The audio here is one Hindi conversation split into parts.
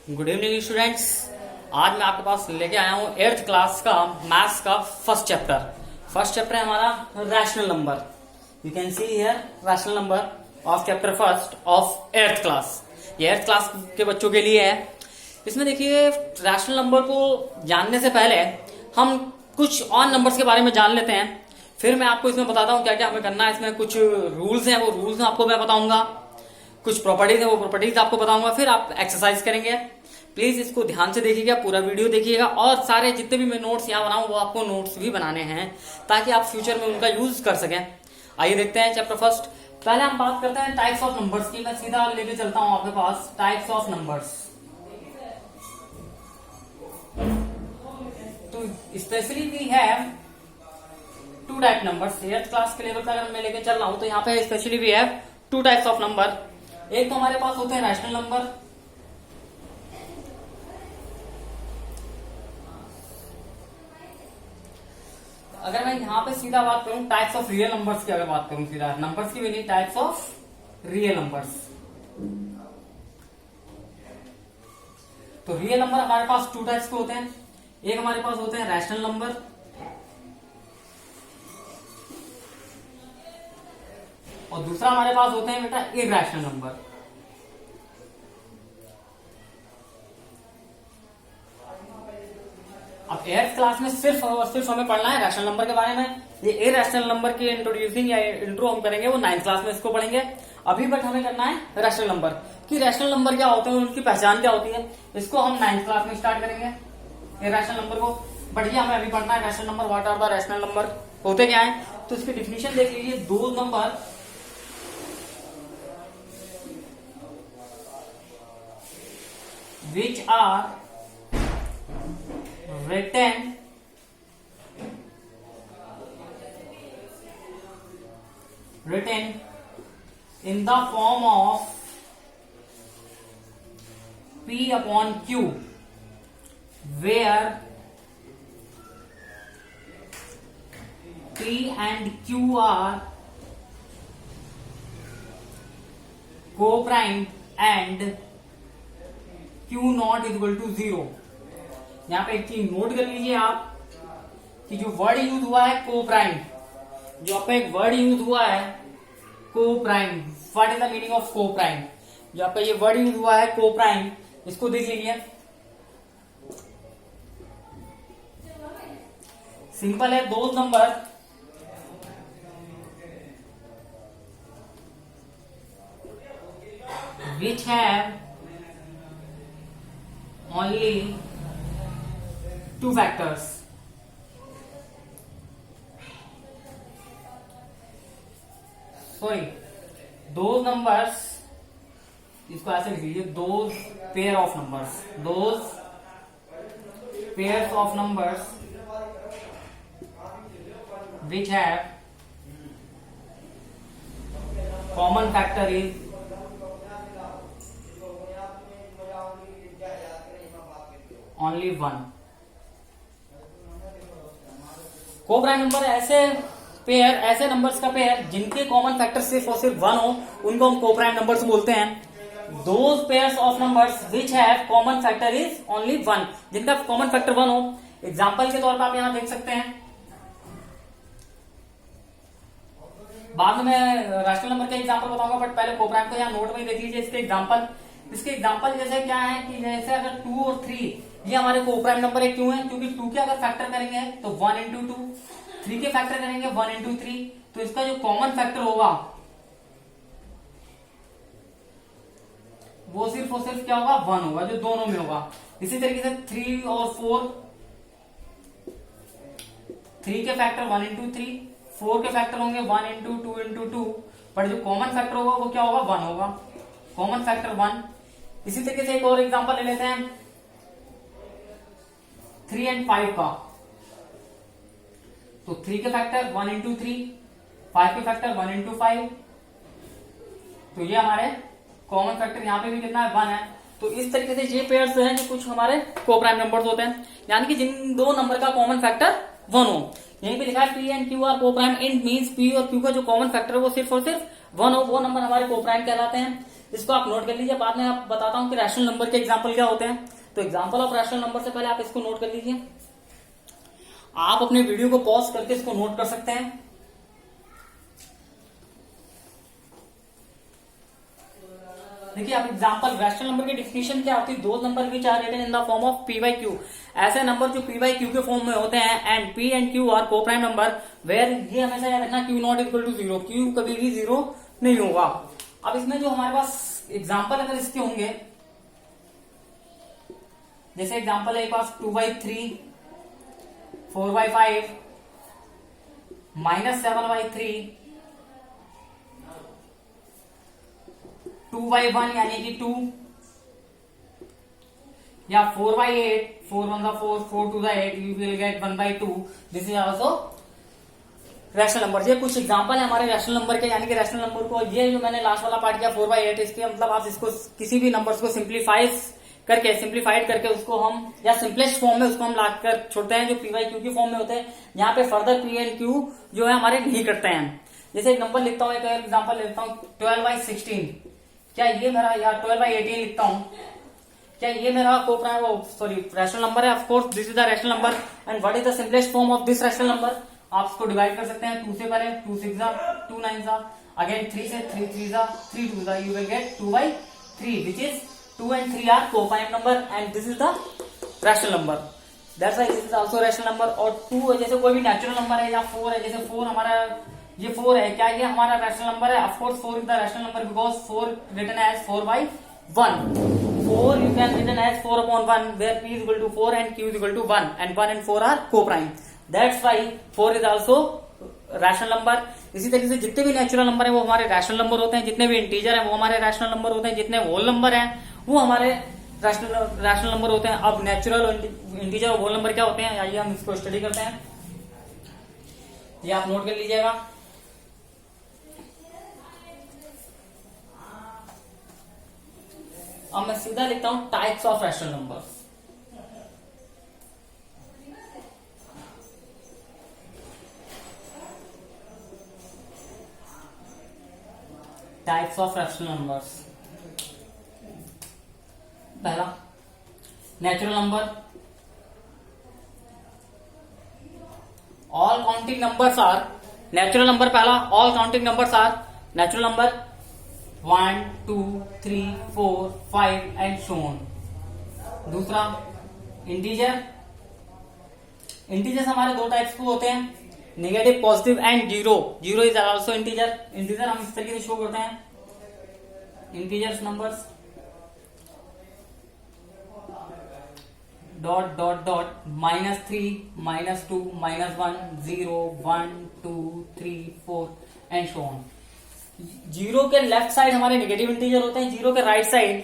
Good evening students. आज मैं आपके पास लेके आया हूँ 8th क्लास का मैथ्स का फर्स्ट चैप्टर है हमारा rational number. You can see here rational number of chapter first of 8th class. ये 8th क्लास के बच्चों के लिए है। इसमें देखिए रैशनल नंबर को जानने से पहले हम कुछ और नंबर्स के बारे में जान लेते हैं, फिर मैं आपको इसमें बताता हूँ क्या क्या हमें करना है। इसमें कुछ रूल्स हैं, वो रूल्स आपको मैं बताऊंगा, कुछ प्रॉपर्टीज है वो प्रॉपर्टीज आपको बताऊंगा, फिर आप एक्सरसाइज करेंगे। प्लीज इसको ध्यान से देखिएगा, पूरा वीडियो देखिएगा और सारे जितने भी मैं नोट्स यहाँ बनाऊं वो आपको नोट्स भी बनाने हैं ताकि आप फ्यूचर में उनका यूज कर सकें। आइए देखते हैं चैप्टर फर्स्ट। पहले हम बात करते हैं टाइप्स ऑफ नंबर्स की। मैं सीधा लेके चलता हूं आपके पास टाइप्स ऑफ नंबर्स। तो specially we have two type numbers. 8th class के लेवल पर अगर मैं लेके चल रहा हूं तो यहाँ पे specially we have two types of number. एक तो हमारे पास होते हैं रैशनल नंबर, अगर मैं यहां पे सीधा बात करूं टाइप्स ऑफ रियल नंबर्स की, अगर बात करूं सीधा नंबर्स की भी नहीं, टाइप्स ऑफ रियल नंबर्स। तो रियल नंबर हमारे पास टू टाइप्स के होते हैं। एक हमारे पास होते हैं रैशनल नंबर और दूसरा हमारे पास होते हैं बेटा इरैशनल नंबर। अब 8th क्लास में सिर्फ और सिर्फ हमें पढ़ना है रैशनल नंबर के बारे में। ये इरैशनल नंबर की इंट्रोड्यूसिंग या इंट्रो हम करेंगे वो 9th क्लास में इसको पढ़ेंगे। अभी बट हमें करना है रैशनल नंबर कि रैशनल नंबर क्या होते हैं, उनकी पहचान क्या होती है, इसको हम 9th क्लास में स्टार्ट करेंगे इरैशनल नंबर को। बट ये हमें अभी पढ़ना है rational number. What are the rational number, होते क्या है, तो इसकी डिफिनेशन देख लीजिए। दो number which are written in the form of P upon Q, where P and Q are co-prime and Q not is equal to 0। यहां पे एक चीज नोट कर लीजिए आप कि जो वर्ड यूज हुआ है को प्राइम, जो आपका एक वर्ड यूज हुआ है को prime, what is the meaning of को प्राइम, जो आपका ये वर्ड यूज हुआ है को प्राइम, इसको देख लीजिए। सिंपल है, दो number which have only two factors, sorry those numbers, इसको ऐसे लिख लीजिए, those pair of numbers, those pairs of numbers which have common factor is only one. को प्राइम नंबर ऐसे पेयर, ऐसे नंबर्स का पेयर जिनके कॉमन फैक्टर सिर्फ और सिर्फ वन हो, उनको हम को प्राइम नंबर्स बोलते हैं। Those pairs of numbers which have common factor is only one, जिनका कॉमन फैक्टर वन हो। एग्जाम्पल के तौर पर आप यहां देख सकते हैं, बाद में मैं रैशनल नंबर का एग्जाम्पल बताऊंगा, बट पहले को प्राइम को यहाँ नोट में देख लीजिए इसके एग्जाम्पल। इसके एग्जाम्पल जैसे क्या है कि जैसे अगर 2 और 3 ये हमारे को प्राइम नंबर है। क्यों है, क्योंकि 2 के अगर फैक्टर करेंगे तो 1 इंटू 2, 3 के फैक्टर करेंगे 1 इंटू 3, तो इसका जो कॉमन फैक्टर होगा वो सिर्फ और सिर्फ क्या होगा, 1 होगा, जो दोनों में होगा। इसी तरीके से 3 और 4, 3 के फैक्टर 1 इंटू 3, 4 के फैक्टर होंगे 1 इंटू 2 इंटू 2, पर जो कॉमन फैक्टर होगा वो क्या होगा, 1 होगा, कॉमन फैक्टर 1। इसी तरीके से एक और एग्जांपल ले लेते हैं 3 एंड 5 का। तो 3 के फैक्टर 1 इंटू 3, 5 के फैक्टर 1 इंटू 5, तो ये हमारे कॉमन फैक्टर यहाँ पे भी कितना है, 1 है। तो इस तरीके से ये पेयर्स हैं जो कुछ हमारे को प्राइम नंबर्स होते हैं, यानी कि जिन दो नंबर का कॉमन फैक्टर 1 हो। यहीं पे लिखा है पी एंड क्यू आर को प्राइम, इंट मींस पी और क्यू का जो कॉमन फैक्टर है वो सिर्फ और सिर्फ 1 हो, वो नंबर हमारे को प्राइम कहलाते हैं। इसको आप नोट कर लीजिए, बाद में आप बताता हूँ कि रैशनल नंबर के एग्जाम्पल क्या होते हैं। तो एग्जाम्पल ऑफ रैशनल नंबर से पहले आप इसको नोट कर लीजिए। आप अपने वीडियो को पॉज करके इसको नोट कर सकते हैं। देखिए आप एग्जांपल, रैशनल नंबर की डिफिनेशन क्या होती है? दो number which are written in the form of P by Q, ऐसे नंबर जो पी बाई क्यू के फॉर्म में होते हैं, and P and Q are को प्राइम नंबर वेयर, ये हमेशा याद रखना, Q not equal to zero, Q कभी भी जीरो नहीं होगा। अब इसमें जो हमारे पास एग्जाम्पल अगर इसके होंगे, जैसे एग्जाम्पल है पास 2/3, 4/5, -7/3, 2/1 यानी कि 2, या 4/8, 4 1 4, 4 2 8, you will get 1/2. This is also rational number. ये कुछ एग्जांपल है हमारे रैशनल नंबर के, यानी कि रैशनल नंबर को, ये जो मैंने लास्ट वाला पार्ट किया 4/8, इसके मतलब आप इसको किसी भी नंबर्स को सिंप्लीफाइड करके उसको हम, या सिंपलेस्ट फॉर्म में उसको हम लाकर छोड़ते हैं जो पी बाई क्यू की फॉर्म में होते हैं, यहाँ पे फर्दर पी एंड क्यू जो है हमारे नहीं करते हैं। जैसे एक नंबर लिखता हूँ, एक एग्जाम्पल लिखता हूँ 12/16, क्या ये मेरा, या 12/18 लिखता हूं, क्या ये मेरा रैशनल नंबर है? Of course this is the rational number. And what is the simplest form of this rational number? आप इसको डिवाइड कर सकते हैं 2 से पहले, 2 6 2 9, अगेन 3 से, 3 3 3 2, you will get 2/3, which is 2 and 3 are को prime number, and this is the rational number. That's why this is also rational number. और 2 जैसे कोई भी नेचुरल नंबर है, या 4 है, जैसे 4 हमारा, ये 4 है, क्या ये हमारा रैशनल नंबर है? Of course 4 is the rational number because 4 written as 4/1, 4 you can written as 4/1, where p is equal to 4 and q is equal to 1, and 1 and 4 are co-prime. That's why 4 is also rational number. इसी तरीके से जितने भी नेचुरल नंबर है वो हमारे रैशनल नंबर होते हैं, जितने भी इंटीजर है वो हमारे रैशनल नंबर होते हैं, जितने होल नंबर है वो हमारे रैशनल नंबर होते हैं। अब नेचुरल और इंटीजर और होल नंबर क्या होते हैं, आइए हम इसको स्टडी करते हैं। ये आप नोट कर लीजिएगा। अब मैं सीधा लिखता हूं types of rational numbers. Types of rational numbers. पहला natural number, all counting numbers are natural number. पहला all counting numbers are natural number 1 2 3 4 5 and so on. दूसरा इंटीजर, इंटीजर्स हमारे दो टाइप्स के होते हैं, negative positive and zero. Zero is also integer. Integer हम इस तरीके से शो करते हैं, integers numbers dot dot dot -3 -2 -1 0 1 2 3 4 and so on. Zero के लेफ्ट साइड हमारे नेगेटिव इंटीजर होते हैं, जीरो के राइट साइड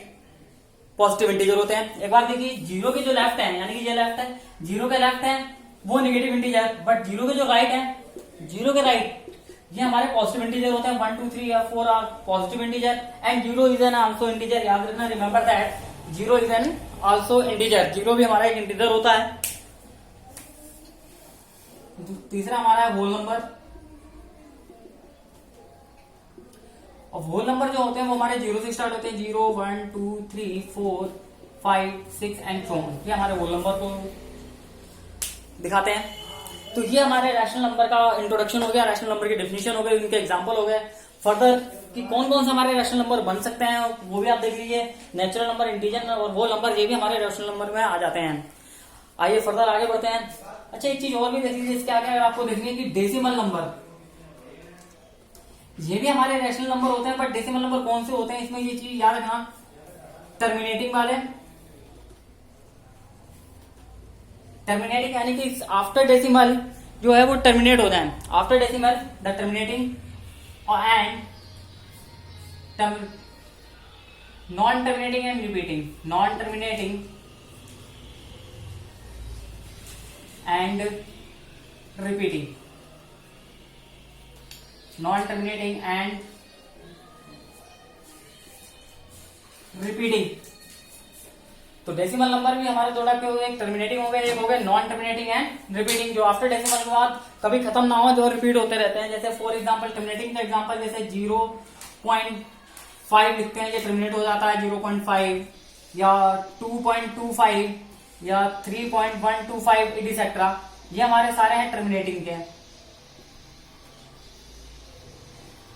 पॉजिटिव इंटीजर होते हैं। एक बार देखिए, जीरो के जो लेफ्ट है, यानी कि ये लेफ्ट है, जीरो के लेफ्ट है वो नेगेटिव इंटीजर, बट जीरो के जो राइट है, जीरो के राइट ये हमारे पॉजिटिव इंटीजर होते हैं। 1 2 3 या 4 are positive integer, and zero is an also integer. याद रखना, remember that zero is an also integer. Zero भी हमारा एक इंटीजर होता है। तीसरा हमारा है होल नंबर। और होल नंबर जो होते हैं वो हमारे जीरो से स्टार्ट होते हैं, 0 1 2 3 4 5 6 एंड सो ऑन। ये हमारे होल नंबर को दिखाते हैं। तो ये हमारे रैशनल नंबर का इंट्रोडक्शन हो गया, रैशनल नंबर की डेफिनेशन हो गई, उनके एग्जांपल हो गए। फर्दर कि कौन कौन से हमारे रैशनल नंबर बन सकते हैं वो भी आप देख लीजिए। नेचुरल नंबर, इंटीजर और होल नंबर, ये भी हमारे रैशनल नंबर में आ जाते हैं। आइए फर्दर आगे बढ़ते हैं। अच्छा, एक चीज और भी देख लीजिए इसके आगे, अगर आपको देखनी है कि डेसिमल नंबर, ये भी हमारे रैशनल नंबर होते हैं, बट डेसिमल नंबर कौन से होते हैं इसमें ये चीज याद रखना, टर्मिनेटिंग वाले। टर्मिनेटिंग यानी कि आफ्टर डेसिमल जो है वो टर्मिनेट होता है, after decimal the terminating and non terminating and repeating, non terminating and repeating, non terminating and repeating. तो डेसिमल नंबर भी हमारे दो टाइप के हो गए, एक टर्मिनेटिंग हो गए, एक हो गए नॉन टर्मिनेटिंग एंड रिपीटिंग, जो आफ्टर डेसिमल के बाद कभी खत्म ना हो, जो रिपीट होते रहते हैं। जैसे फॉर एग्जांपल टर्मिनेटिंग का एग्जांपल जैसे 0.5 5 लिखते हैं, ये टर्मिनेट हो जाता है 0.5 या 2.25 या 3.125 एटसेट्रा, ये हमारे सारे हैं टर्मिनेटिंग के।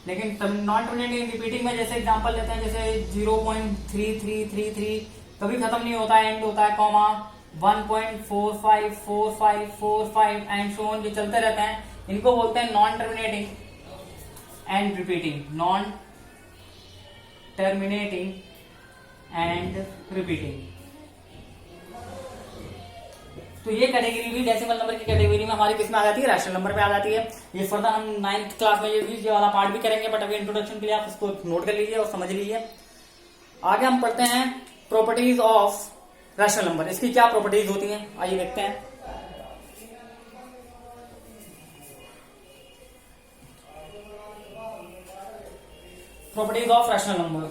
लेकिन नॉन टर्मिनेटिंग रिपीटिंग में जैसे एग्जांपल लेते हैं, जैसे 0.3333 कभी खत्म नहीं होता है, एंड होता है, कॉमा 1.454545 एंड सो ऑन, ये चलते रहते हैं, इनको बोलते हैं non terminating and repeating, non terminating and repeating. तो ये कैटेगरी भी डेसिमल नंबर की कैटेगरी में हमारी किस में आ जाती है, रैशनल नंबर पे आ जाती है। ये फर्दर हम 9th क्लास में ये वाला पार्ट भी करेंगे, बट अभी इंट्रोडक्शन के लिए आप इसको नोट कर लीजिए और समझ लीजिए। आगे हम पढ़ते हैं प्रॉपर्टीज ऑफ रैशनल नंबर, इसकी क्या प्रॉपर्टीज होती हैं, आइए देखते हैं। Properties of rational number.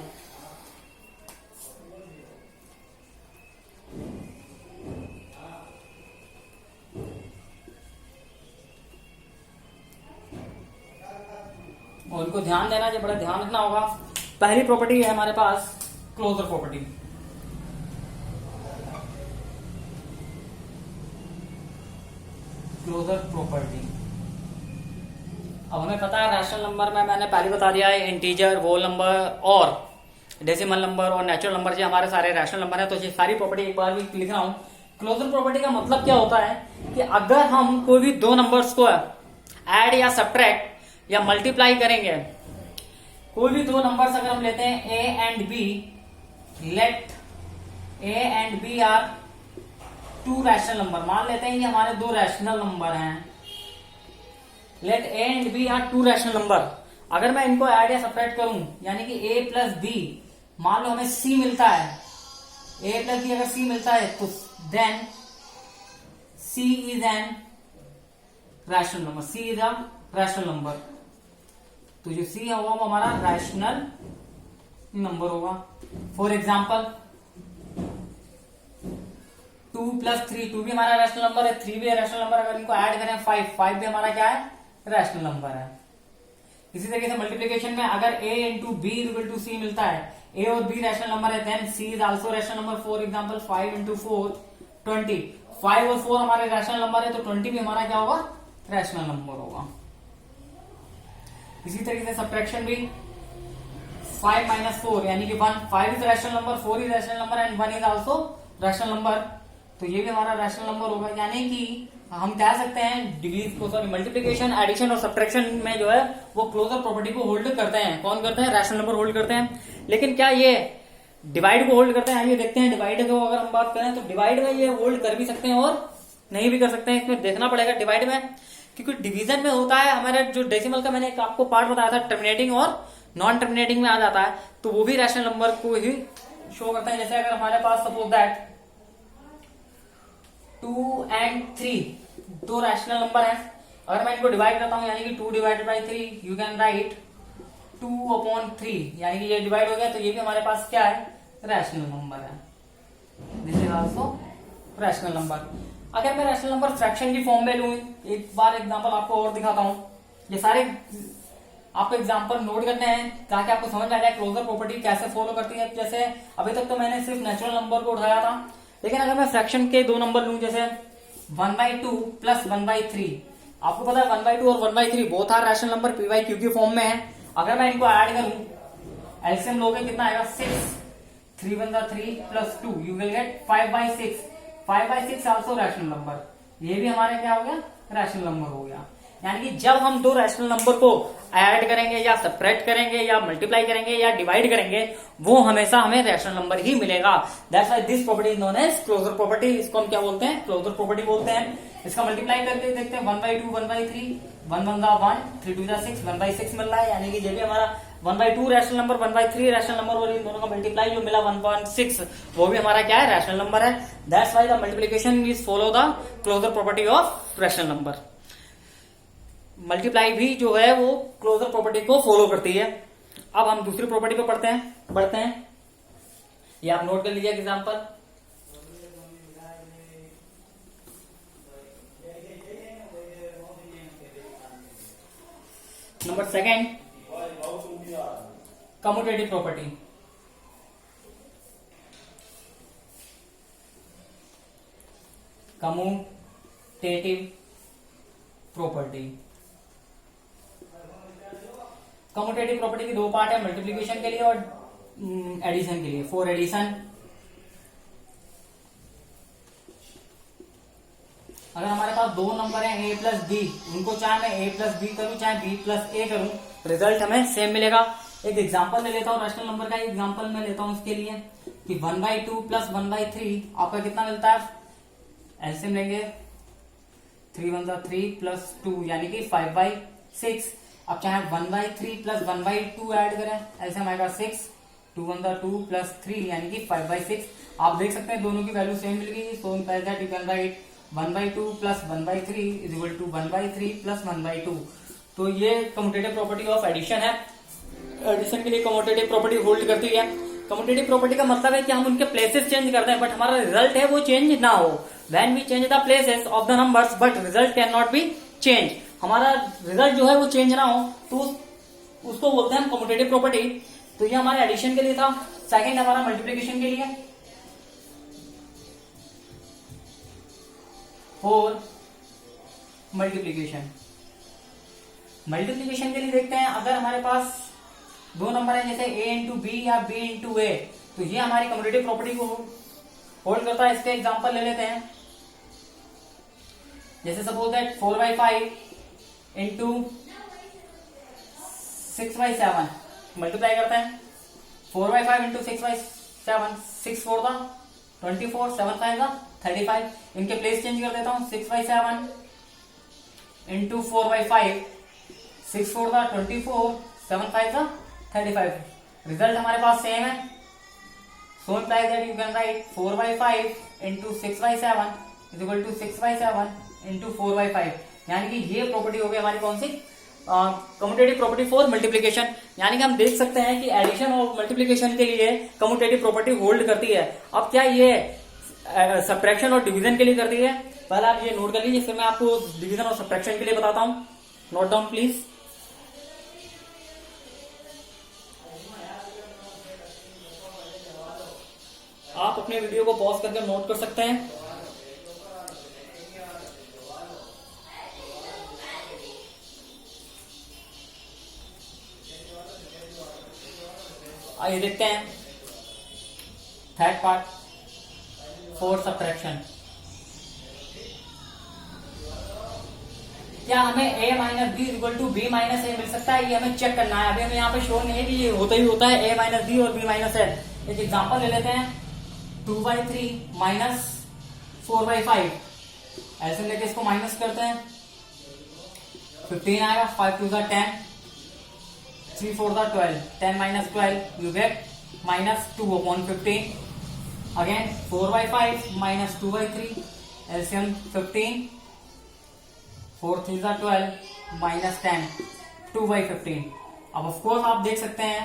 और उनको ध्यान देना, जो बड़ा ध्यान रखना होगा। पहली प्रॉपर्टी है हमारे पास क्लोजर प्रॉपर्टी। क्लोजर प्रॉपर्टी, अब हमें पता है रैशनल नंबर में मैंने पहले बता दिया है, इंटीजर, होल नंबर और डेसिमल नंबर और नेचुरल नंबर, जो हमारे सारे रैशनल नंबर है। तो ये सारी प्रॉपर्टी एक बार भी लिख रहा हूं। क्लोजर प्रॉपर्टी का मतलब क्या होता है कि अगर हम कोई भी दो नंबर्स को ऐड या सब्ट्रैक्ट या मल्टीप्लाई करेंगे, कोई भी दो नंबर्स अगर हम लेते हैं A and B, let A and B are two rational number, मान लेते हैं ये हमारे दो रैशनल नंबर हैं, let A and B are two rational number. अगर मैं इनको ऐड या सब्ट्रैक्ट करूं, यानी कि ए प्लस बी, मान लो हमें सी मिलता है, ए प्लस बी अगर सी मिलता है तो then C is an rational number, C is a rational number. तो जो सी होगा वो हमारा रैशनल नंबर होगा। फॉर एग्जाम्पल 2 प्लस 3, 2 भी हमारा रैशनल नंबर है, 3 भी रैशनल नंबर। अगर इनको ऐड करें 5 भी हमारा क्या है, रैशनल नंबर है। इसी तरीके से मल्टीप्लीकेशन में अगर a into B equal to C मिलता है, a और b रैशनल नंबर है, then c is also rational number. For example 5 into 4 20, 5 और 4 हमारे रैशनल नंबर है, तो 20 भी हमारा क्या होगा, रैशनल नंबर होगा। इसी तरीके से सब्ट्रैक्शन भी 5 माइनस 4 यानी कि 1, 5 is rational number, 4 is rational number and 1 is also rational number. तो ये भी हमारा रैशनल नंबर होगा। यानी कि हम कह सकते हैं डिवीज को, सॉरी मल्टीप्लीकेशन, एडिशन और सब्ट्रैक्शन में जो है वो क्लोजर प्रॉपर्टी को होल्ड करते हैं। कौन करते हैं, रैशनल नंबर होल्ड करते हैं। लेकिन क्या ये डिवाइड को होल्ड करते हैं, आइए देखते हैं। डिवाइड को अगर हम बात करें तो डिवाइड में ये होल्ड कर भी सकते हैं और नहीं भी कर सकते हैं, इसमें देखना पड़ेगा डिवाइड में, क्योंकि डिवीजन में होता है हमारे जो डेसिमल का मैंने आपको पार्ट बताया था, टर्मिनेटिंग और नॉन टर्मिनेटिंग में आ जाता है, तो वो भी रैशनल नंबर को ही शो करता है। जैसे अगर हमारे पास सपोज दैट 2 एंड 3 दो रैशनल नंबर है, अगर मैं इनको डिवाइड करता हूं, यानी कि 2 divided by 3, you can right 2/3, यानी कि ये डिवाइड हो गया, तो ये भी हमारे पास क्या है, रैशनल नंबर है। This is also rational number. अगर मैं रैशनल नंबर फ्रैक्शन की फॉर्म में लूं, एक बार एग्जांपल आपको और दिखाता हूं। ये सारे आपको एग्जांपल नोट करने हैं ताकि आपको समझ में आ जाए क्लोजर प्रॉपर्टी कैसे फॉलो करती है। जैसे अभी तक तो मैंने सिर्फ नेचुरल नंबर को उठाया था, लेकिन अगर मैं फ्रैक्शन के दो नंबर लूं, जैसे 1/2 प्लस 1/3, आपको पता है 1/2 और 1/3 both are rational number, PYQ की फॉर्म में है। अगर मैं इनको ऐड करूं, एलसीएम लोगे कितना आएगा, 6, 3 1 3 plus 2, you will gate 5/6। 5/6 also rational number, ये भी हमारा क्या हो गया, रैशनल नंबर हो गया। यानी कि जब हम दो रैशनल नंबर को ऐड करेंगे या सब्ट्रैक्ट करेंगे या मल्टीप्लाई करेंगे या डिवाइड करेंगे, वो हमेशा हमें रैशनल नंबर ही मिलेगा। That's why this property is known as closure property. इसको हम क्या बोलते हैं, क्लोजर प्रॉपर्टी बोलते हैं। इसका मल्टीप्लाई करके देखते हैं, 1/2 1/3, 1 1 1, 3 2 6, 1/6 मिल रहा है। यानी कि ये भी हमारा 1/2 रैशनल नंबर, 1/3 रैशनल नंबर, और इन दोनों का मल्टीप्लाई जो मिला 1/6, वो भी हमारा क्या है, रैशनल नंबर है। That's why the multiplication is follow the closure property of rational number. Multiply भी जो है वो क्लोजर प्रॉपर्टी को फॉलो करती है। अब हम दूसरी प्रॉपर्टी पे बढ़ते हैं। ये आप नोट कर लीजिए example. Number second, commutative property. Commutative property, commutative property की दो पार्ट है, मल्टीप्लीकेशन के लिए और एडिशन के लिए। फॉर एडिशन, अगर हमारे पास दो नंबर है a प्लस बी, उनको चाहे मैं a प्लस बी करूं चाहे b प्लस a करूं, रिजल्ट हमें सेम मिलेगा। एक एग्जांपल ले लेता हूं, रैशनल नंबर का एग्जांपल मैं लेता हूं उसके लिए कि 1/2 प्लस 1/3 आपका कितना मिलता है, एलसीएम लेंगे 3 1 3 प्लस 2 यानी कि 5/6। अब चाहे 1/3 प्लस 1/2 ऐड करें, एलसीएम आएगा 6, 2 1 2 प्लस 3 यानी कि 5/6। आप देख सकते हैं दोनों की वैल्यू सेम मिल गई, so implies that you can write 1/2 plus 1/3 is equal to 1/3 plus 1/2। तो ये कम्यूटेटिव प्रॉपर्टी ऑफ एडिशन है। एडिशन के लिए कम्यूटेटिव प्रॉपर्टी होल्ड करती है। कम्यूटेटिव प्रॉपर्टी का मतलब है कि हम उनके प्लेसेस चेंज करते हैं बट हमारा रिजल्ट है वो चेंज ना हो। When we change the places of the numbers but result can not be change, हमारा रिजल्ट जो है वो चेंज ना हो तो उसको बोलते हैं हम कम्यूटेटिव प्रॉपर्टी। तो ये हमारे एडिशन के लिए था। सेकंड हमारा मल्टीप्लीकेशन के लिए, और मल्टीप्लीकेशन। मल्टीप्लीकेशन के लिए देखते हैं, अगर हमारे पास दो नंबर है जैसे a इंटू बी या b इंटू ए, तो ये हमारी कम्यूटेटिव प्रॉपर्टी को होल्ड करता है। इसके एग्जांपल ले लेते हैं, जैसे सपोज दैट 4/5 इंटू 6/7 मल्टीप्लाई करते हैं। 4/5 इंटू 6/7, 6 4 दा 24, 7 5 दा 35। इनके प्लेस चेंज कर देता हूं, 6/7 इंटू 4/5, 6 4 दा 24, 7 5 दा 35। रिजल्ट हमारे पास सेम है, so implies that you can write 4/5 into 6/7 is equal to 6/7 into 4/5। यानी कि ये प्रॉपर्टी हो गई हमारी कौन सी, कम्यूटेटिव प्रॉपर्टी फॉर मल्टीप्लीकेशन। यानी कि हम देख सकते हैं कि एडिशन और मल्टीप्लीकेशन के लिए कम्यूटेटिव प्रॉपर्टी होल्ड करती है। अब क्या ये सब्ट्रैक्शन और डिवीजन के लिए करती है, पहले आप ये नोट कर लीजिए, फिर मैं आपको डिवीजन और सब्ट्रैक्शन के लिए बताता हूं। Note down please. आप अपने वीडियो को पॉज करके नोट कर सकते हैं। आइए देखते हैं थर्ड पार्ट, फॉर सब्ट्रैक्शन। क्या हमें a minus B equal to B minus A मिल सकता है, ये हमें चेक करना है। अभी हमें यहाँ पे शो नहीं है कि ये होता ही होता है a माइनस बी और b माइनस ए। एक एग्जांपल ले लेते हैं, 2/3 माइनस 4/5, ऐसे लेके इसको माइनस करते हैं, 15 आएगा, 5 2 10, 3 4 12, 10 minus 12 you get minus 2/15। Again 4/5 minus 2/3, LCM 15, 4 3 12 minus 10, 2/15। अब ऑफ कोर्स आप देख सकते हैं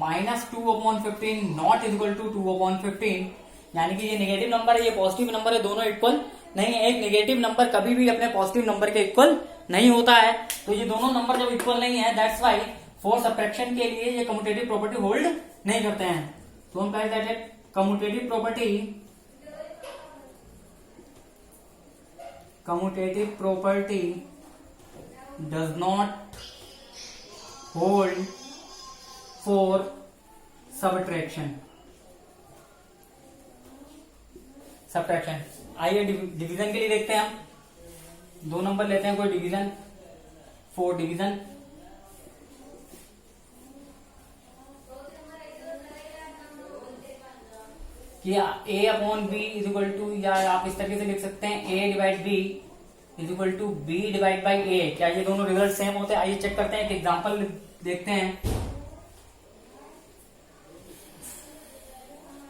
minus 2/15 नॉट इक्वल टू 2/15, यानी कि ये नेगेटिव नंबर है, ये पॉजिटिव नंबर है, दोनों इक्वल नहीं है। एक नेगेटिव नंबर कभी भी अपने पॉजिटिव नंबर के इक्वल नहीं होता है, तो ये दोनों नंबर जब इक्वल नहीं है दैट्स वाई फॉर सब्ट्रैक्शन के लिए ये कम्यूटेटिव प्रॉपर्टी होल्ड नहीं करते हैं। तो हम कह that commutative property does not hold for subtraction. आइए डिवीजन के लिए देखते हैं, हम दो नंबर लेते हैं कोई डिवीजन, फॉर डिवीजन। कि a upon B is equal to, या आप इस तरीके से लिख सकते हैं a divide B is equal to b divide by a। क्या ये दोनों रिजल्ट सेम होते हैं? आइए चेक करते हैं, एक एग्जांपल देखते हैं।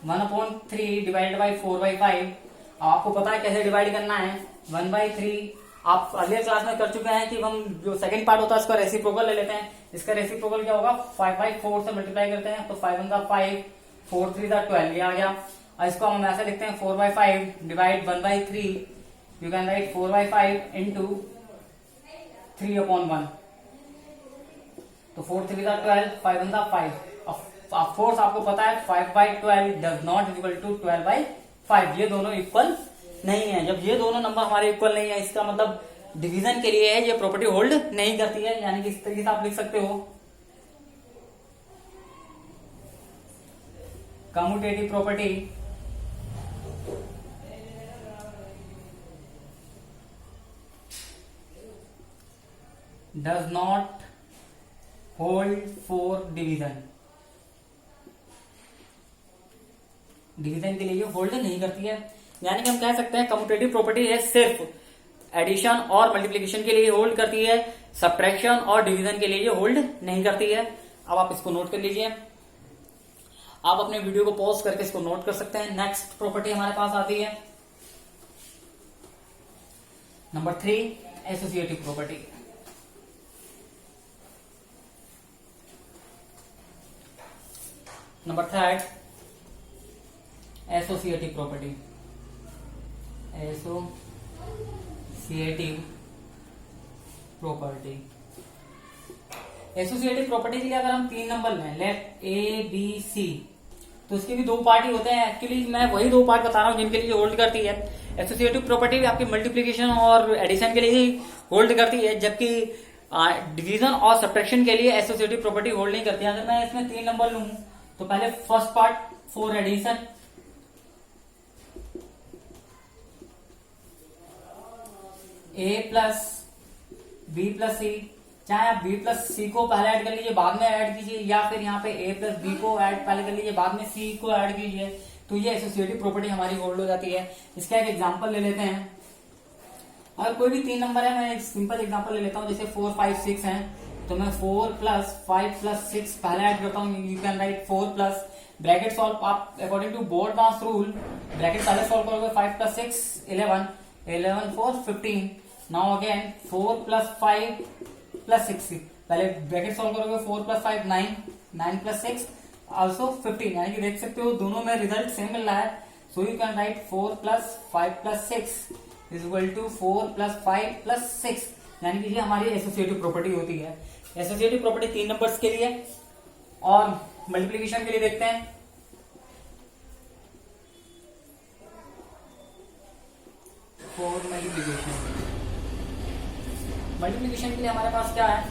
1/3 डिवाइड बाई 4/5, आपको पता है कैसे डिवाइड करना है। 1/3 आप अगले क्लास में कर चुके हैं कि हम जो सेकंड पार्ट होता है उसका रेसिप्रोकल ले लेते हैं। इसका रेसिप्रोकल क्या होगा, 5/4 से मल्टीप्लाई करते हैं, तो 5 1 5, 4 3 12, ये आ गया। और इसको हम ऐसे लिखते हैं 4/5 divide 1/3, you can write 4/5 into 3/1। तो 4 3 12, 5 1 5, फोर्स आपको पता है 5/12 डज नॉट इक्वल टू 12/5, ये दोनों इक्वल नहीं है। जब ये दोनों नंबर हमारे इक्वल नहीं है, इसका मतलब डिवीजन के लिए है, ये प्रॉपर्टी होल्ड नहीं करती है। यानी कि इस तरीके से आप लिख सकते हो, commutative property does not hold for division, division के लिए ये होल्ड नहीं करती है। यानी कि हम कह सकते हैं कम्यूटेटिव प्रॉपर्टी है सिर्फ एडिशन और मल्टीप्लिकेशन के लिए होल्ड करती है, सब्ट्रैक्शन और डिवीजन के लिए ये होल्ड नहीं करती है। अब आप इसको नोट कर लीजिए, आप अपने वीडियो को पॉज करके इसको नोट कर सकते हैं। नेक्स्ट प्रॉपर्टी हमारे पास आती है number 3, associative property. Number 3, associative property. Associative property, associative property के लिए अगर हम 3 नंबर लें, लेट ए बी सी, तो उसके भी 2 पार्ट ही होते हैं। एक्चुअली मैं वही 2 पार्ट बता रहा हूं जिनके लिए होल्ड करती है। एसोसिएटिव प्रॉपर्टी भी आपकी मल्टीप्लिकेशन और एडिशन के लिए ही होल्ड करती है, जबकि डिवीजन और सब्ट्रैक्शन के लिए एसोसिएटिव प्रॉपर्टी होल्ड नहीं करती है। अगर मैं इसमें 3 नंबर लूं तो पहले first part for addition, A plus B plus C, चाहे आप बी प्लस सी को पहले ऐड कर लीजिए बाद में ऐड कीजिए, या फिर यहाँ पे ए प्लस बी को ऐड पहले कर लीजिए बाद में सी को ऐड कीजिए, तो ये एसोसिएटिव प्रॉपर्टी हमारी होल्ड हो जाती है। इसका एक एग्जांपल ले लेते हैं। अगर कोई भी 3 नंबर है, मैं एक सिंपल एग्जांपल ले लेता हूँ, जैसे 4 5 6 है, तो मैं 4 प्लस 5 प्लस 6 पहले ऐड करता हूँ। You can write 4 plus bracket solve, आप according to BODMAS rule bracket पहले सॉल्व करोगे, 5 plus 6 11, 11 4 15। Now again 4 plus 5 plus 6, पहले ब्रैकेट सॉल्व करोगे, 4 प्लस 5 9, 9 प्लस 6 ऑल्सो 15। यानी कि देख सकते हो दोनों में रिजल्ट सेम मिल रहा है। So you can write 4 plus 5 plus 6 is equal to 4 plus 5 plus 6। यानी कि ये हमारी एसोसिएटिव प्रॉपर्टी होती है। एसोसिएटिव प्रॉपर्टी 3 नंबर्स के लिए, और मल्टीप्लिकेशन के लिए देखते हैं। फॉर मल्टीप्लिकेशन के लिए हमारे पास क्या है,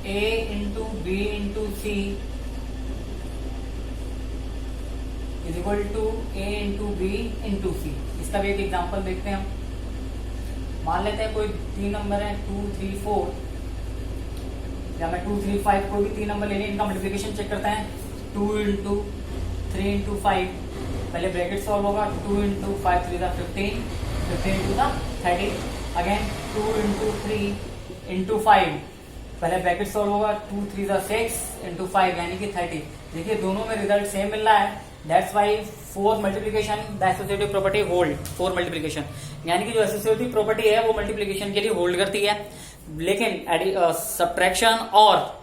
a into B into C is equal to A into B into C. इसका भी एक एग्जांपल देखते हैं हम। मान लेते हैं कोई 3 नंबर है 2 3 4, या मैं 2 3 5 कोई भी 3 नंबर ले लें, इनका मल्टीप्लिकेशन चेक करते हैं। 2 इंटू 3 इंटू 5, पहले ब्रैकेट सॉल्व होगा, 2 into 5 3 15, 15 into 30। Again 2 into 3 into 5, पहले ब्रैकेट सॉल्व होगा, 2 3 6 इंटू 5 यानी कि 30। देखिए दोनों में रिजल्ट सेम मिल रहा है, that's why for multiplication the associative property hold for multiplication. यानी कि जो एसोसिएटिव प्रॉपर्टी है वो मल्टीप्लिकेशन के लिए होल्ड करती है, लेकिन सब्ट्रैक्शन और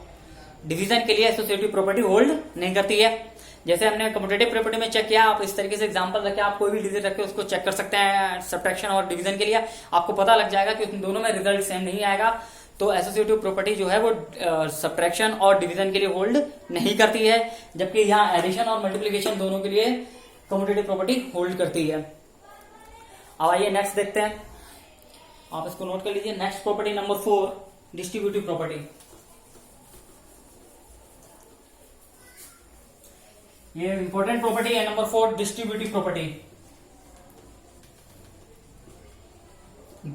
डिवीजन के लिए एसोसिएटिव प्रॉपर्टी होल्ड नहीं करती है। जैसे हमने कम्यूटेटिव प्रॉपर्टी में चेक किया, आप इस तरीके से एग्जांपल रखे, आप कोई भी डिजिट रखे उसको चेक कर सकते हैं सब्ट्रैक्शन और डिवीजन के लिए, आपको पता लग जाएगा कि उन दोनों में रिजल्ट सेम नहीं आएगा। तो एसोसिएटिव प्रॉपर्टी जो है वो सब्ट्रैक्शन और डिवीजन के लिए होल्ड नहीं करती है, जबकि यहाँ एडिशन और मल्टीप्लिकेशन दोनों के लिए कम्यूटेटिव प्रॉपर्टी होल्ड करती है। अब आइए नेक्स्ट देखते हैं, आप इसको नोट कर लीजिए। Next property number 4, distributive property. ये इंपॉर्टेंट प्रॉपर्टी है number 4, distributive property.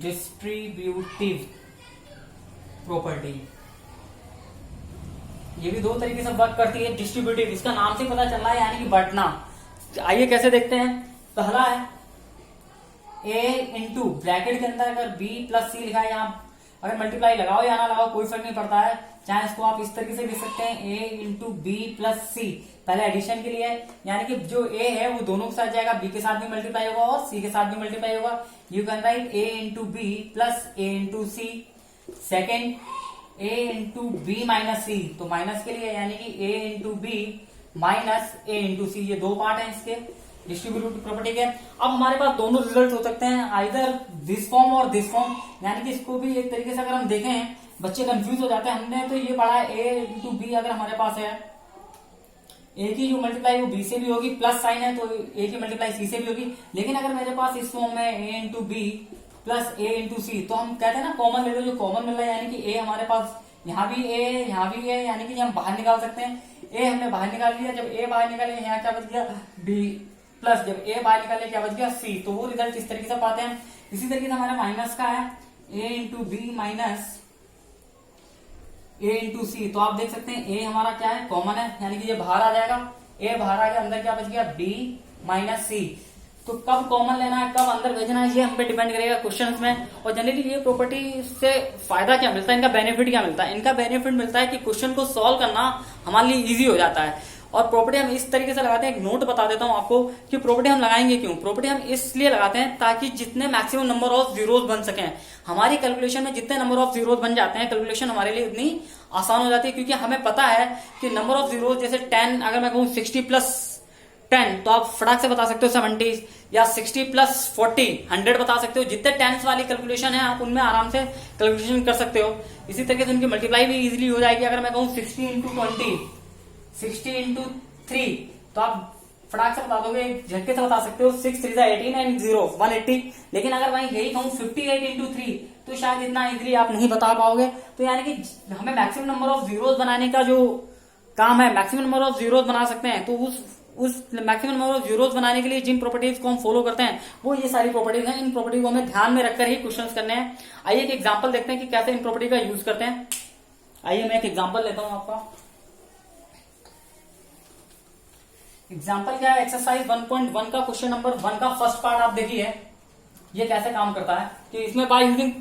Distributive property ये भी 2 तरीके से वर्क करती है। डिस्ट्रीब्यूटिव, इसका नाम से पता चल रहा है, यानी कि बांटना। आइए कैसे देखते हैं। पहला है a इंटू ब्रैकेट के अंदर अगर b प्लस सी लिखा है, यहाँ अगर मल्टीप्लाई लगाओ या ना लगाओ कोई फर्क नहीं पड़ता है, चाहे इसको आप इस तरीके से लिख सकते हैं a इंटू बी प्लस सी, पहले एडिशन के लिए, यानी कि जो a है वो दोनों के साथ जाएगा, b के साथ भी मल्टीप्लाई होगा और c के साथ भी मल्टीप्लाई होगा। You can write a into B plus a into C. Second a into B minus C, तो माइनस के लिए यानी कि a into B minus a into C, ये 2 पार्ट है इसके डिस्ट्रीब्यूटिव प्रॉपर्टी के। अब हमारे पास दोनों रिजल्ट हो सकते हैं, आइदर दिस फॉर्म और दिस फॉर्म, यानी कि इसको भी एक तरीके से अगर हम देखें बच्चे कंफ्यूज हो जाते हैं। हमने तो ये पढ़ा है ए इंटू बी अगर हमारे पास है, ए की जो मल्टीप्लाई वो बी से भी होगी, प्लस साइन है तो ए की मल्टीप्लाई सी से भी होगी। लेकिन अगर मेरे पास इस फॉर्म में ए इंटू बी प्लस ए इंटू सी, तो हम कहते हैं ना कॉमन ले लो, जो कॉमन मिल रहा है यानी कि ए हमारे पास यहाँ भी ए यहाँ भी ए, यानी कि हम बाहर निकाल सकते हैं। ए हमने बाहर निकाल लिया, जब ए बाहर निकाले यहाँ क्या बच गया बी, प्लस जब ए बाहर निकाले क्या बच गया सी। तो वो रिजल्ट इस तरीके से पाते हैं। इसी तरीके से हमारा माइनस का है ए इंटू बी माइनस ए इंटू सी। तो आप देख सकते हैं ए हमारा क्या है कॉमन है, यानी कि ये बाहर आ जाएगा, ए बाहर आ गया, अंदर क्या बच गया बी माइनस सी। तो कब कॉमन लेना है कब अंदर भेजना है ये हम पे डिपेंड करेगा क्वेश्चंस में। और जनरली ये प्रॉपर्टी से फायदा क्या मिलता है, इनका बेनिफिट क्या मिलता है? इनका बेनिफिट मिलता है कि क्वेश्चन को सॉल्व करना हमारे लिए इजी हो जाता है। और प्रॉपर्टी हम इस तरीके से लगाते हैं, एक नोट बता देता हूं आपको कि प्रॉपर्टी हम लगाएंगे क्यों। प्रॉपर्टी हम इसलिए लगाते हैं ताकि जितने मैक्सिमम नंबर ऑफ जीरोस बन सकें हमारी कैलकुलेशन में, जितने नंबर ऑफ जीरोस बन जाते हैं कैलकुलेशन हमारे लिए उतनी आसान हो जाती है। क्योंकि हमें पता है कि नंबर ऑफ जीरोस जैसे 10, अगर मैं कहूं 60 प्लस 10 तो आप फटाक से बता सकते हो 70, या 60 प्लस 40 100 बता सकते हो। जितने टेंस वाली कैलकुलेशन है आप उनमें आराम से कैलकुलेशन कर सकते हो। इसी तरीके से उनकी मल्टीप्लाई भी इजीली हो जाएगी। अगर मैं कहूं 60 इंटू 20, 60 इंटू 3 तो आप फटाक से बता दोगे, झटके से बता सकते हो। 6 3 18 एंड 0 180। लेकिन अगर मैं यही कहूं 58 इंटू 3 तो शायद इतना इजीली आप नहीं बता पाओगे। तो यानी कि हमें मैक्सिमम नंबर ऑफ जीरोस बनाने का जो काम है, मैक्सिमम नंबर ऑफ जीरोस बना सकते हैं। तो उस मैक्सिमम नंबर ऑफ जीरोस बनाने के लिए जिन प्रॉपर्टीज को हम फॉलो करते हैं वो ये सारी प्रॉपर्टीज हैं। इन प्रॉपर्टी को हमें ध्यान में रखकर ही क्वेश्चंस करने हैं। आइए एक एग्जांपल देखते हैं कि कैसे इन प्रॉपर्टी का यूज करते हैं। आइए मैं एक एग्जांपल लेता हूं आपका। एग्जांपल क्या है, एक्सरसाइज 1.1 का क्वेश्चन नंबर 1 का फर्स्ट पार्ट आप देखिए ये कैसे काम करता है। कि इसमें बाय यूजिंग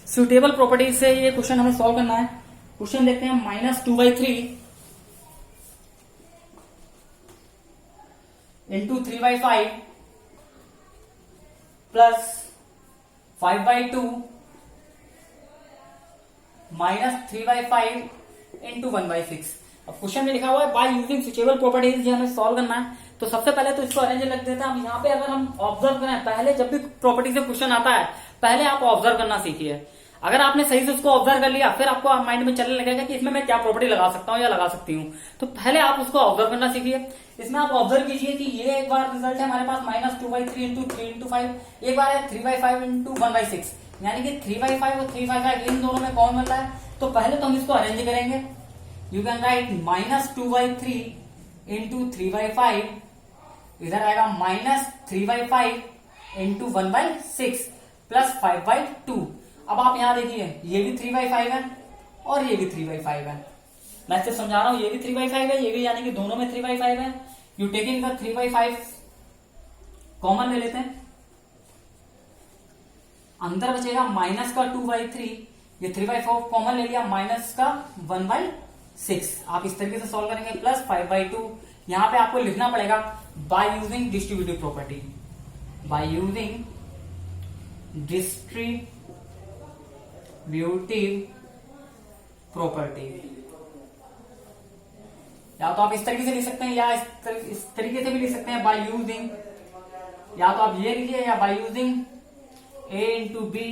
सुटेबल प्रॉपर्टीज से ये क्वेश्चन हमें सॉल्व करना है। क्वेश्चन देखते हैं, -2/3 इंटू 3/5 प्लस 5/2 माइनस 3/5 इंटू 1/6। अब क्वेश्चन में लिखा हुआ है बाय यूजिंग स्विचेबल प्रॉपर्टीज, ये हमें सॉल्व करना है। तो सबसे पहले तो इसको अरेंज लग देते हैं। हम यहाँ पे अगर हम ऑब्जर्व करें, पहले जब भी प्रॉपर्टी से क्वेश्चन आता है पहले आप ऑब्जर्व करना सीखिए। अगर आपने सही से उसको ऑब्जर्व कर लिया फिर आपको माइंड में चलने लगेगा कि इसमें मैं क्या प्रॉपर्टी लगा सकता हूँ या लगा सकती हूँ। तो पहले आप उसको ऑब्जर्व करना सीखिए। इसमें आप ऑब्जर्व कीजिए कि ये एक बार रिजल्ट है हमारे पास -2/3 इंटू 3 इंटू 5, एक बार है 3/5 इंटू 1/6, यानी कि 3/5 और 3/5 इन दोनों में कौन मिल रहा है। तो पहले तो हम इसको अरेंज करेंगे। यू कैन राइट -2/3 इंटू 3/5, इधर आएगा -3/5 इंटू 1/6 प्लस 5/2। अब आप यहां देखिए ये भी 3/5 है और ये भी 3/5 है। मैं सिर्फ समझा रहा हूं, ये भी 3/5 है, ये भी, यानी कि दोनों में 3/5 है। यू टेकिंग द 3/5 कॉमन ले लेते हैं, अंदर बचेगा माइनस का 2/3, ये 3/4 कॉमन ले लिया, माइनस का 1/6। आप इस तरीके से सॉल्व करेंगे, प्लस 5/2। यहां पे आपको लिखना पड़ेगा by using distributive property, by using distributive property. या तो आप इस तरीके से लिख सकते हैं या इस तरीके से भी लिख सकते हैं बाय यूजिंग, या तो आप ये लिखिए या by using a into B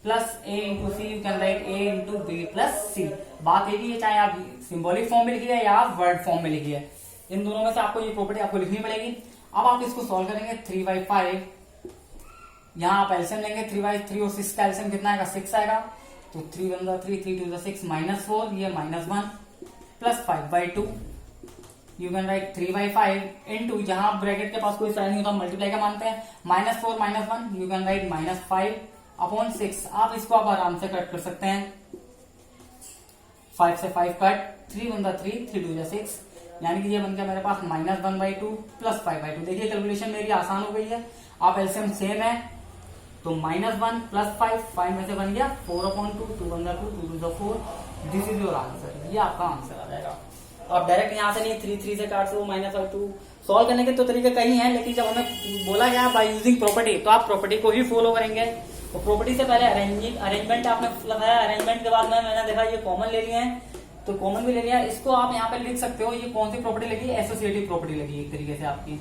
plus a into C. You can write a into B plus C. बात एक ही है, चाहे आप सिंबॉलिक फॉर्म में लिखिए या आप वर्ड फॉर्म में लिखिए, इन दोनों में से आपको ये प्रॉपर्टी आपको लिखनी पड़ेगी। अब आप इसको सॉल्व करेंगे 3/5, यहां आप एल्सियम लेंगे, 3/3 और 6 का एल्सियम कितना आएगा 6 आएगा। तो 3 1 3 3 2 6 -4, ये -1 plus 5/2। You can right 3/5 into, जहां ब्रैकेट के पास कोई साइन नहीं होता मल्टीप्लाई का मानते हैं, -4 -1, यू कैन राइट -5/6। आप इसको आप आराम से कट कर सकते हैं, 5 से 5 कट, 3 1 3 3 2 6, यानी कि ये बन गया मेरे पास -1/2 प्लस 5/2। देखिए कैलकुलेशन मेरी आसान हो गई है। आप एल्सियम सेम है तो -1 प्लस 5 में से बन गया 4/2, 2 1 2 2 2 4। दिस इज योर आंसर, ये आपका आंसर आ जाएगा। आप डायरेक्ट यहां से नहीं 3 3 से काट दो, -2 सॉल्व करने के तो तरीके कई हैं, लेकिन जब हमें बोला गया बाय यूजिंग प्रॉपर्टी तो आप प्रॉपर्टी को ही फॉलो करेंगे। तो प्रॉपर्टी से पहले अरेंजमेंट आपने लगाया, अरेंजमेंट के बाद में मैंने देखा ये कॉमन ले लिए हैं तो कॉमन भी ले लिया। इसको आप यहाँ पे लिख सकते हो, ये कौन सी प्रॉपर्टी लगी, एसोसिएटिव प्रॉपर्टी लगी एक तरीके से आपकी।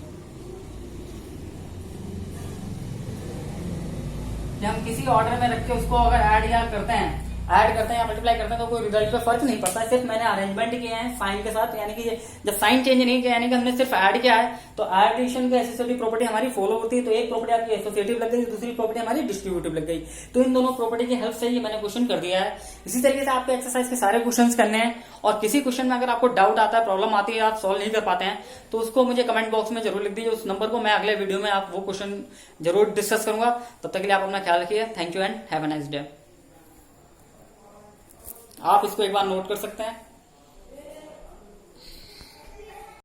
हम किसी ऑर्डर में रख के उसको अगर ऐड या करते हैं ऐड करते हैं या मल्टीप्लाई करते हैं तो कोई रिजल्ट पे फर्क नहीं पड़ता। सिर्फ मैंने अरेंजमेंट किए हैं साइन के साथ, यानी कि जब साइन चेंज नहीं किया, यानी कि हमने सिर्फ ऐड किया है, तो एडिशन की एसोसिएटिव प्रॉपर्टी हमारी फॉलो होती है। तो एक प्रॉपर्टी आपकी एसोसिएटिव लग गई, दूसरी प्रॉपर्टी हमारी डिस्ट्रीब्यूटिव लग गई। तो इन दोनों प्रॉपर्टी की हेल्प से ही मैंने क्वेश्चन कर दिया है। इसी तरीके से आपको एक्सरसाइज के सारे क्वेश्चन करने हैं, और किसी क्वेश्चन में अगर आपको डाउट आता है, प्रॉब्लम आती है, आप सॉल्व नहीं कर पाते हैं, तो उसको मुझे कमेंट बॉक्स में जरूर लिख दीजिए। उस नंबर को मैं अगले वीडियो में आप वो क्वेश्चन जरूर डिस्कस करूंगा। तब तक के लिए आप अपना ख्याल रखिए। Thank you and have a nice day. आप इसको एक बार नोट कर सकते हैं।